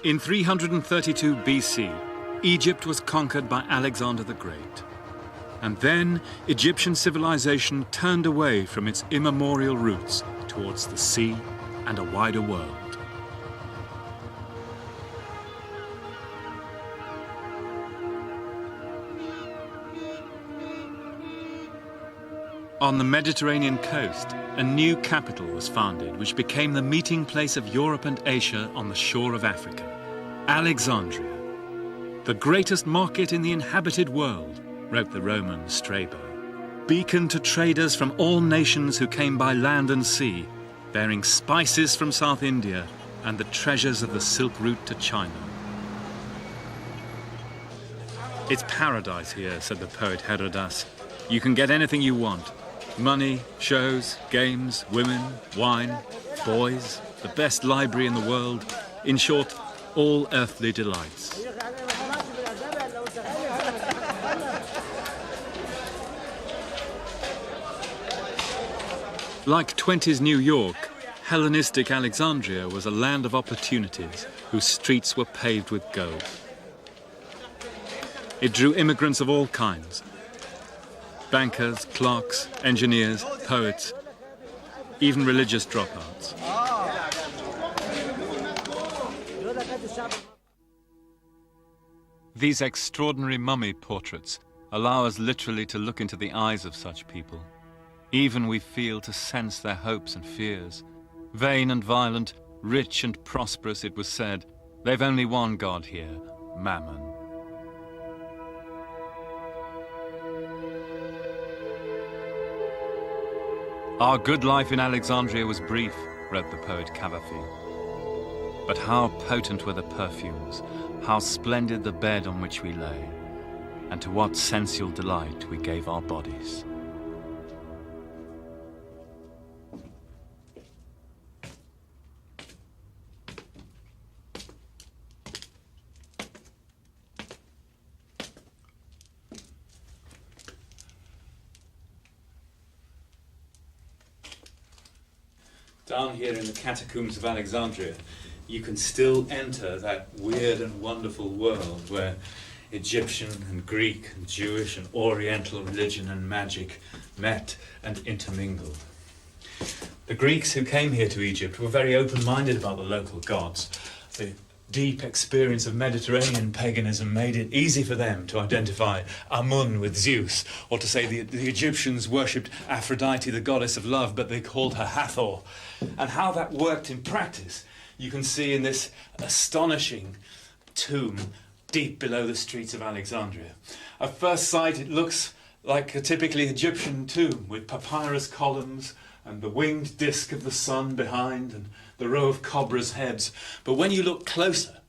In 332 BC, Egypt was conquered by Alexander the Great. And then Egyptian civilization turned away from its immemorial roots towards the sea and a wider world. On the Mediterranean coast, a new capital was founded which became the meeting place of Europe and Asia on the shore of Africa, Alexandria. The greatest market in the inhabited world, wrote the Roman Strabo. Beacon to traders from all nations who came by land and sea, bearing spices from South India and the treasures of the Silk Route to China. It's paradise here, said the poet Herodas. You can get anything you want. Money, shows, games, women, wine, boys, the best library in the world. In short, all earthly delights. Like 20s New York, Hellenistic Alexandria was a land of opportunities whose streets were paved with gold. It drew immigrants of all kinds. Bankers, clerks, engineers, poets, even religious dropouts. These extraordinary mummy portraits allow us literally to look into the eyes of such people. Even we feel to sense their hopes and fears. Vain and violent, rich and prosperous, it was said, they've only one God here, Mammon. Our good life in Alexandria was brief, wrote the poet Cavafi. But how potent were the perfumes, how splendid the bed on which we lay, and to what sensual delight we gave our bodies. Down here in the catacombs of Alexandria, you can still enter that weird and wonderful world where Egyptian and Greek and Jewish and Oriental religion and magic met and intermingled. The Greeks who came here to Egypt were very open-minded about the local gods. The deep experience of Mediterranean paganism made it easy for them to identify Amun with Zeus, or to say the Egyptians worshipped Aphrodite, the goddess of love, but they called her Hathor. And how that worked in practice, you can see in this astonishing tomb deep below the streets of Alexandria. At first sight, it looks like a typically Egyptian tomb with papyrus columns and the winged disk of the sun behind and the row of cobras' heads. But when you look closer,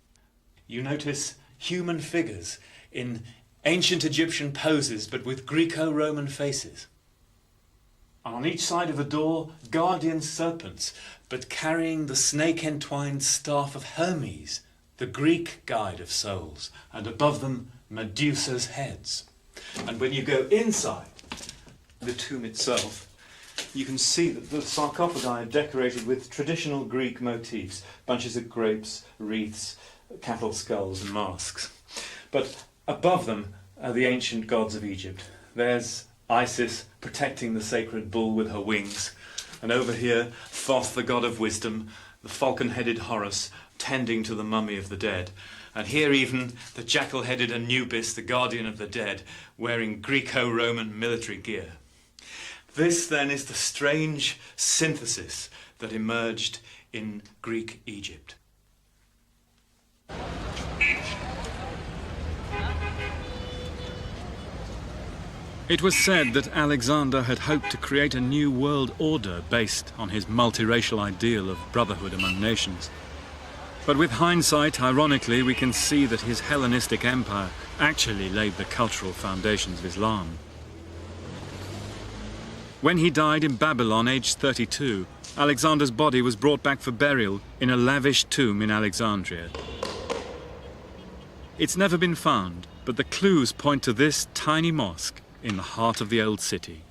you notice human figures in ancient Egyptian poses, but with Greco-Roman faces. On each side of the door, guardian serpents, but carrying the snake-entwined staff of Hermes, the Greek guide of souls, and above them, Medusa's heads. And when you go inside the tomb itself, you can see that the sarcophagi are decorated with traditional Greek motifs, bunches of grapes, wreaths, cattle skulls and masks. But above them are the ancient gods of Egypt. There's Isis protecting the sacred bull with her wings, and over here Thoth, the god of wisdom, the falcon-headed Horus tending to the mummy of the dead, and here even the jackal-headed Anubis, the guardian of the dead, wearing Greco-Roman military gear. This, then, is the strange synthesis that emerged in Greek Egypt. It was said that Alexander had hoped to create a new world order based on his multiracial ideal of brotherhood among nations. But with hindsight, ironically, we can see that his Hellenistic empire actually laid the cultural foundations of Islam. When he died in Babylon, aged 32, Alexander's body was brought back for burial in a lavish tomb in Alexandria. It's never been found, but the clues point to this tiny mosque in the heart of the old city.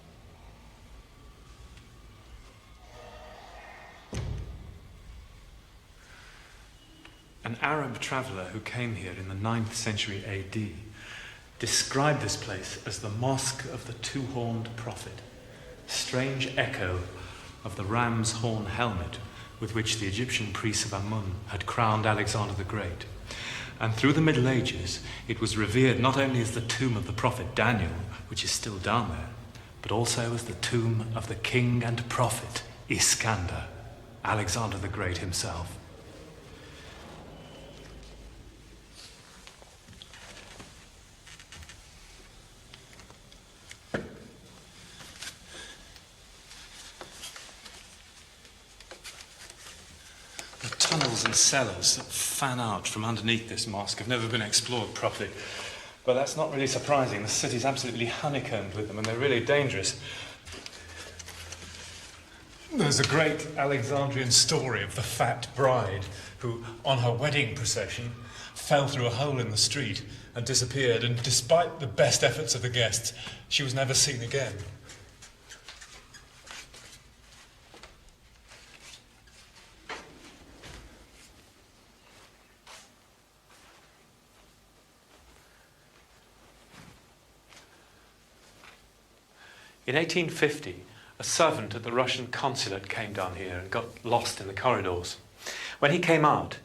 An Arab traveller who came here in the 9th century AD described this place as the Mosque of the Two-Horned Prophet, a strange echo of the ram's horn helmet with which the Egyptian priests of Amun had crowned Alexander the Great. And through the Middle Ages, it was revered not only as the tomb of the prophet Daniel, which is still down there, but also as the tomb of the king and prophet Iskander, Alexander the Great himself. The tunnels and cellars that fan out from underneath this mosque have never been explored properly. But that's not really surprising. The city's absolutely honeycombed with them, and they're really dangerous. There's a great Alexandrian story of the fat bride who, on her wedding procession, fell through a hole in the street and disappeared, and despite the best efforts of the guests, she was never seen again. In 1850, a servant at the Russian consulate came down here and got lost in the corridors. When he came out,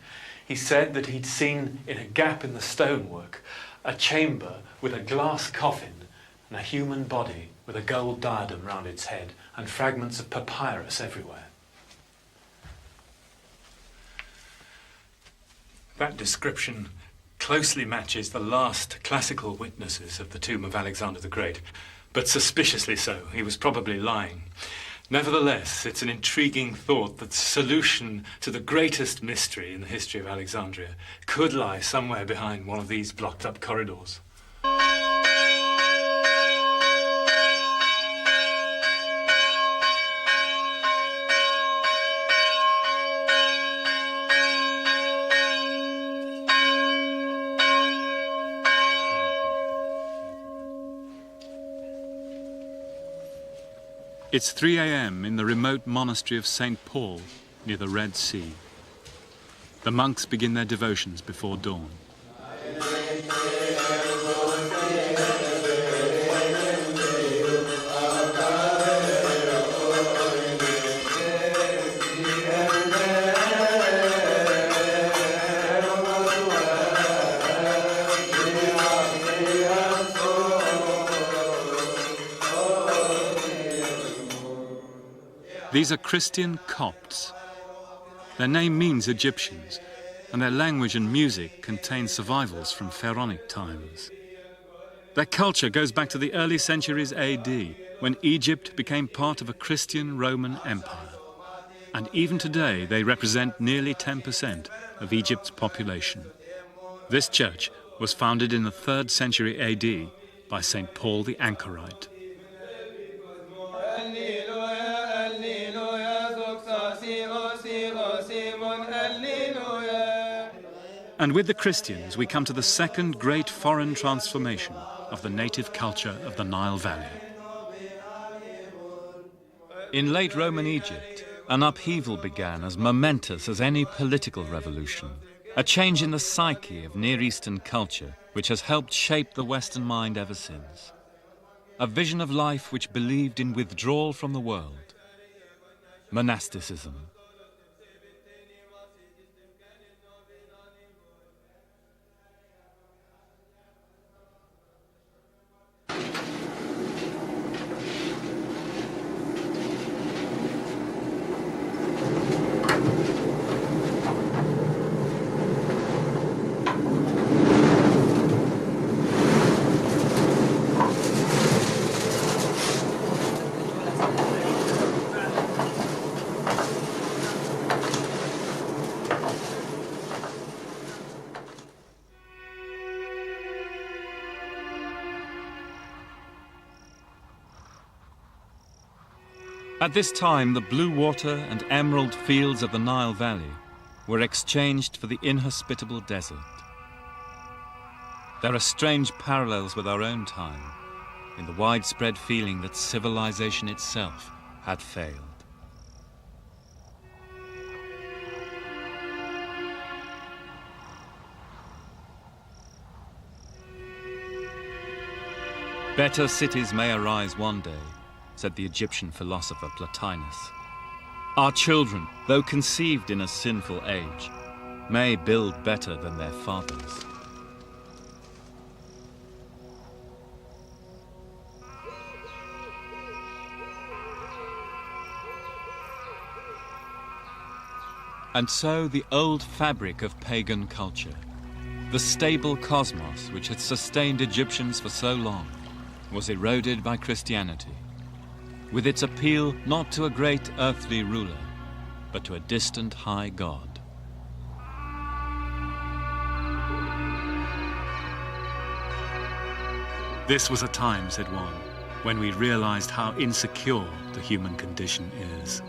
he said that he'd seen in a gap in the stonework a chamber with a glass coffin and a human body with a gold diadem round its head and fragments of papyrus everywhere. That description closely matches the last classical witnesses of the tomb of Alexander the Great. But suspiciously so. He was probably lying. Nevertheless, it's an intriguing thought that the solution to the greatest mystery in the history of Alexandria could lie somewhere behind one of these blocked-up corridors. It's 3 a.m. in the remote monastery of St. Paul, near the Red Sea. The monks begin their devotions before dawn. These are Christian Copts. Their name means Egyptians, and their language and music contain survivals from pharaonic times. Their culture goes back to the early centuries AD, when Egypt became part of a Christian Roman Empire. And even today, they represent nearly 10% of Egypt's population. This church was founded in the 3rd century AD by St. Paul the Anchorite. And with the Christians, we come to the second great foreign transformation of the native culture of the Nile Valley. In late Roman Egypt, an upheaval began as momentous as any political revolution, a change in the psyche of Near Eastern culture which has helped shape the Western mind ever since. A vision of life which believed in withdrawal from the world. Monasticism. At this time, the blue water and emerald fields of the Nile Valley were exchanged for the inhospitable desert. There are strange parallels with our own time, in the widespread feeling that civilization itself had failed. Better cities may arise one day, said the Egyptian philosopher Plotinus. Our children, though conceived in a sinful age, may build better than their fathers. And so the old fabric of pagan culture, the stable cosmos which had sustained Egyptians for so long, was eroded by Christianity, with its appeal not to a great earthly ruler, but to a distant high god. This was a time, said one, when we realized how insecure the human condition is.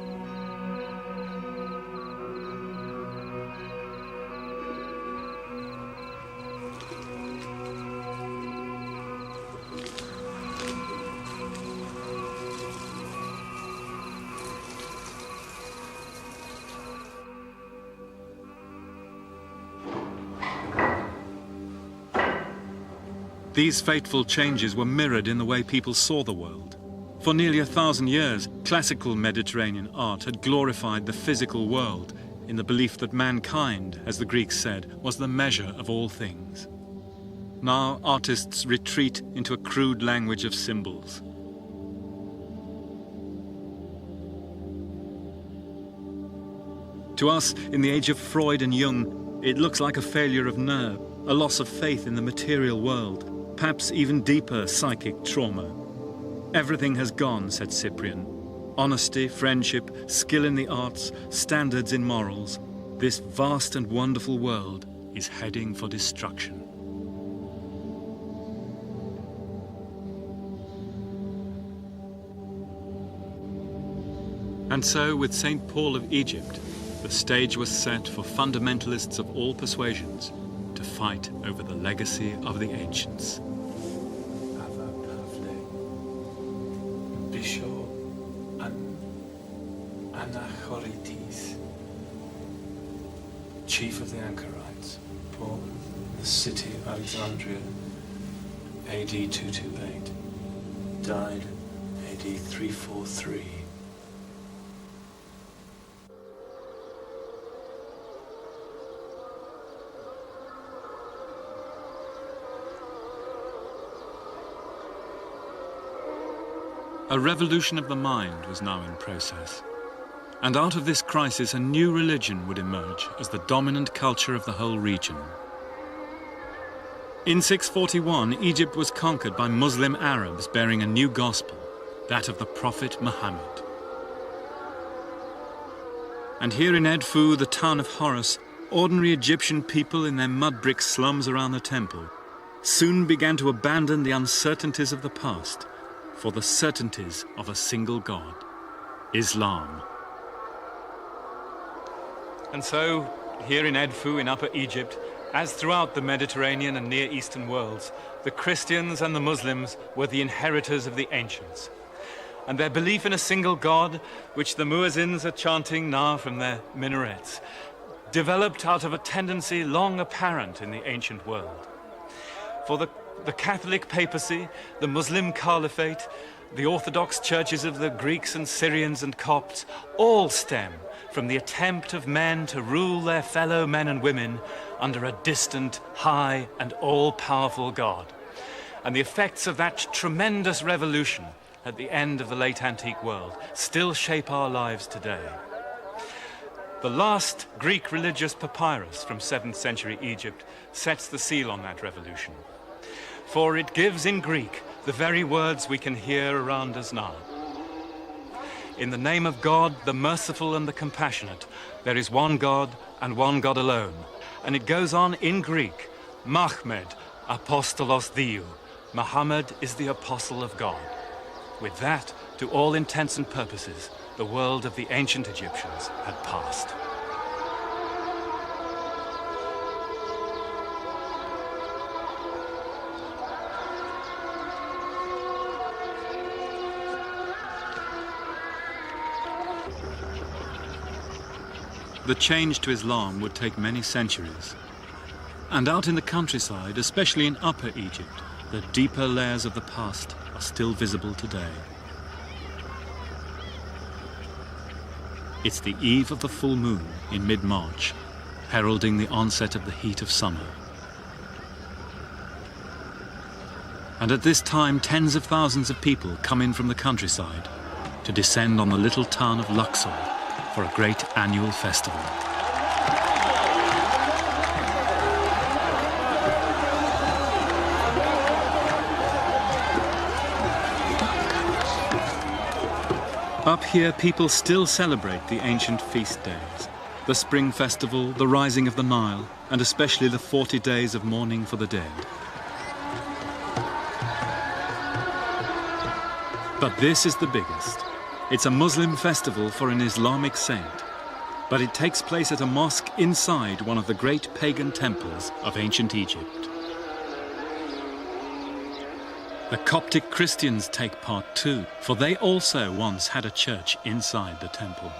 These fateful changes were mirrored in the way people saw the world. For nearly 1,000 years, classical Mediterranean art had glorified the physical world in the belief that mankind, as the Greeks said, was the measure of all things. Now artists retreat into a crude language of symbols. To us, in the age of Freud and Jung, it looks like a failure of nerve, a loss of faith in the material world, perhaps even deeper psychic trauma. Everything has gone, said Cyprian. Honesty, friendship, skill in the arts, standards in morals. This vast and wonderful world is heading for destruction. And so, with St. Paul of Egypt, the stage was set for fundamentalists of all persuasions to fight over the legacy of the ancients. Chief of the Anchorites, born in the city of Alexandria, AD 228, died AD 343. A revolution of the mind was now in process. And out of this crisis, a new religion would emerge as the dominant culture of the whole region. In 641, Egypt was conquered by Muslim Arabs bearing a new gospel, that of the Prophet Muhammad. And here in Edfu, the town of Horus, ordinary Egyptian people in their mud brick slums around the temple soon began to abandon the uncertainties of the past for the certainties of a single God, Islam. And so, here in Edfu, in Upper Egypt, as throughout the Mediterranean and Near Eastern worlds, the Christians and the Muslims were the inheritors of the ancients. And their belief in a single God, which the muezzins are chanting now from their minarets, developed out of a tendency long apparent in the ancient world. For the Catholic papacy, the Muslim caliphate, the Orthodox churches of the Greeks and Syrians and Copts all stem from the attempt of men to rule their fellow men and women under a distant, high and all-powerful God. And the effects of that tremendous revolution at the end of the late antique world still shape our lives today. The last Greek religious papyrus from 7th century Egypt sets the seal on that revolution. For it gives in Greek the very words we can hear around us now. In the name of God, the merciful and the compassionate, there is one God and one God alone. And it goes on in Greek, Mahmed, apostolos Theou. Muhammad is the apostle of God. With that, to all intents and purposes, the world of the ancient Egyptians had passed. The change to Islam would take many centuries. And out in the countryside, especially in Upper Egypt, the deeper layers of the past are still visible today. It's the eve of the full moon in mid-March, heralding the onset of the heat of summer. And at this time, tens of thousands of people come in from the countryside to descend on the little town of Luxor for a great annual festival. Up here, people still celebrate the ancient feast days, the spring festival, the rising of the Nile, and especially the 40 days of mourning for the dead. But this is the biggest. It's a Muslim festival for an Islamic saint, but it takes place at a mosque inside one of the great pagan temples of ancient Egypt. The Coptic Christians take part too, for they also once had a church inside the temple.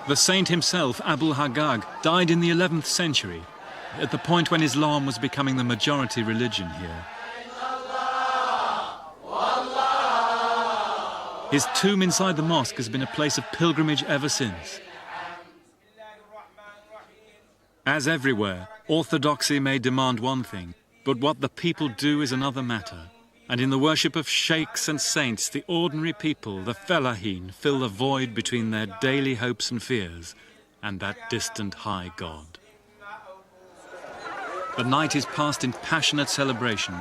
The saint himself, Abu Haggag, died in the 11th century, at the point when Islam was becoming the majority religion here. His tomb inside the mosque has been a place of pilgrimage ever since. As everywhere, orthodoxy may demand one thing, but what the people do is another matter. And in the worship of sheikhs and saints, the ordinary people, the fellahin, fill the void between their daily hopes and fears and that distant high God. The night is passed in passionate celebration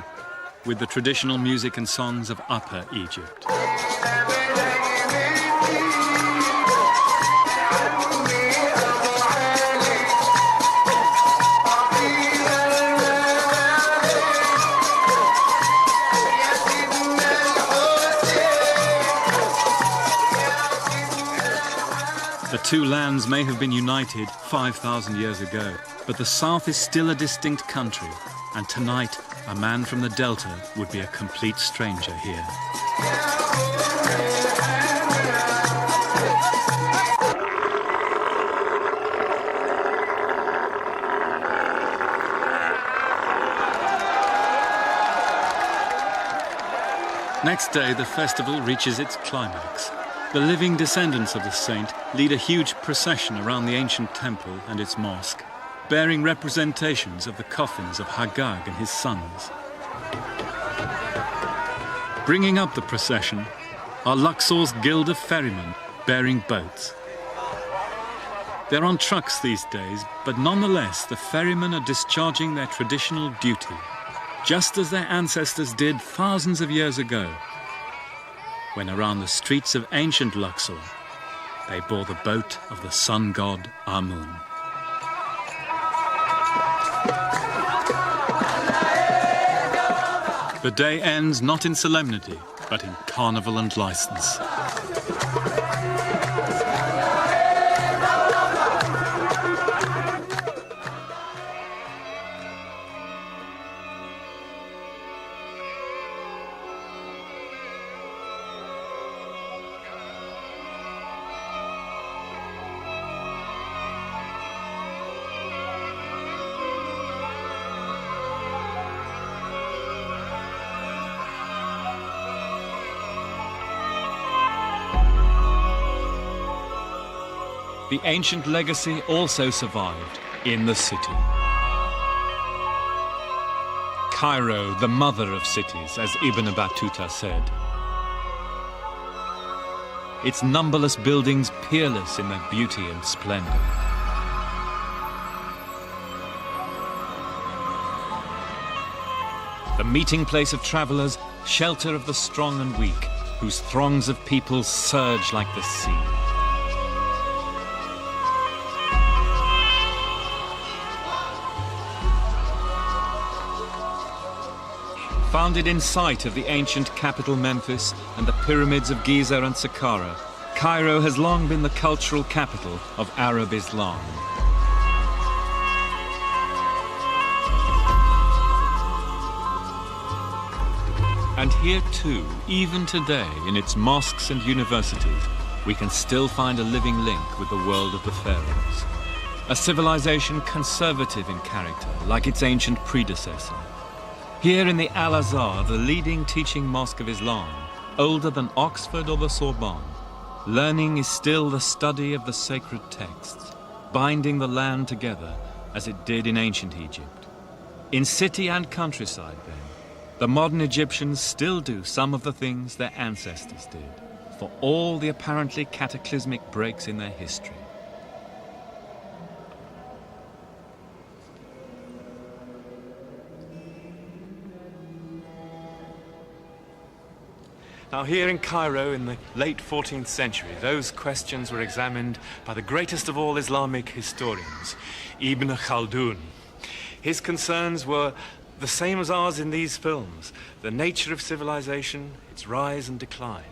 with the traditional music and songs of Upper Egypt. The two lands may have been united 5,000 years ago, but the south is still a distinct country, and tonight a man from the Delta would be a complete stranger here. Next day, the festival reaches its climax. The living descendants of the saint lead a huge procession around the ancient temple and its mosque, bearing representations of the coffins of Haggag and his sons. Bringing up the procession are Luxor's guild of ferrymen bearing boats. They're on trucks these days, but nonetheless the ferrymen are discharging their traditional duty, just as their ancestors did thousands of years ago, when around the streets of ancient Luxor, they bore the boat of the sun god Amun. The day ends not in solemnity, but in carnival and license. The ancient legacy also survived in the city. Cairo, the mother of cities, as Ibn Battuta said. Its numberless buildings peerless in their beauty and splendor. The meeting place of travelers, shelter of the strong and weak, whose throngs of people surge like the sea. Founded in sight of the ancient capital Memphis and the pyramids of Giza and Saqqara, Cairo has long been the cultural capital of Arab Islam. And here too, even today, in its mosques and universities, we can still find a living link with the world of the Pharaohs. A civilization conservative in character, like its ancient predecessor. Here in the Al-Azhar, the leading teaching mosque of Islam, older than Oxford or the Sorbonne, learning is still the study of the sacred texts, binding the land together as it did in ancient Egypt. In city and countryside, then, the modern Egyptians still do some of the things their ancestors did, for all the apparently cataclysmic breaks in their history. Now here in Cairo in the late 14th century, those questions were examined by the greatest of all Islamic historians, Ibn Khaldun. His concerns were the same as ours in these films, the nature of civilization, its rise and decline.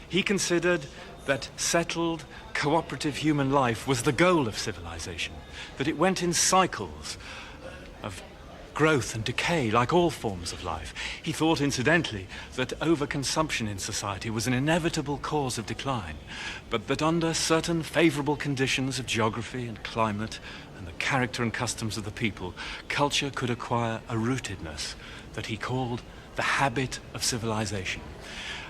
He considered that settled, cooperative human life was the goal of civilization, that it went in cycles of growth and decay, like all forms of life. He thought, incidentally, that overconsumption in society was an inevitable cause of decline, but that under certain favorable conditions of geography and climate and the character and customs of the people, culture could acquire a rootedness that he called the habit of civilization.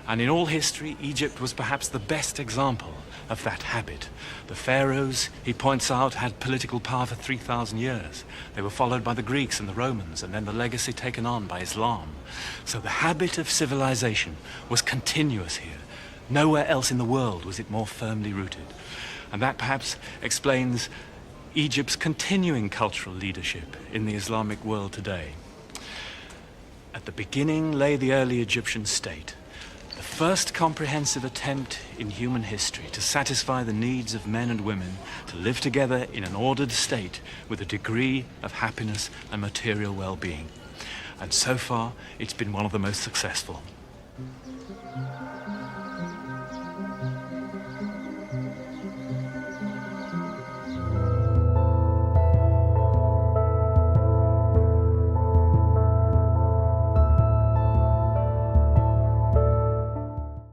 And in all history, Egypt was perhaps the best example of that habit. The pharaohs, he points out, had political power for 3,000 years. They were followed by the Greeks and the Romans, and then the legacy taken on by Islam. So the habit of civilization was continuous here. Nowhere else in the world was it more firmly rooted. And that perhaps explains Egypt's continuing cultural leadership in the Islamic world today. At the beginning lay the early Egyptian state, the first comprehensive attempt in human history to satisfy the needs of men and women to live together in an ordered state with a degree of happiness and material well-being. And so far, it's been one of the most successful.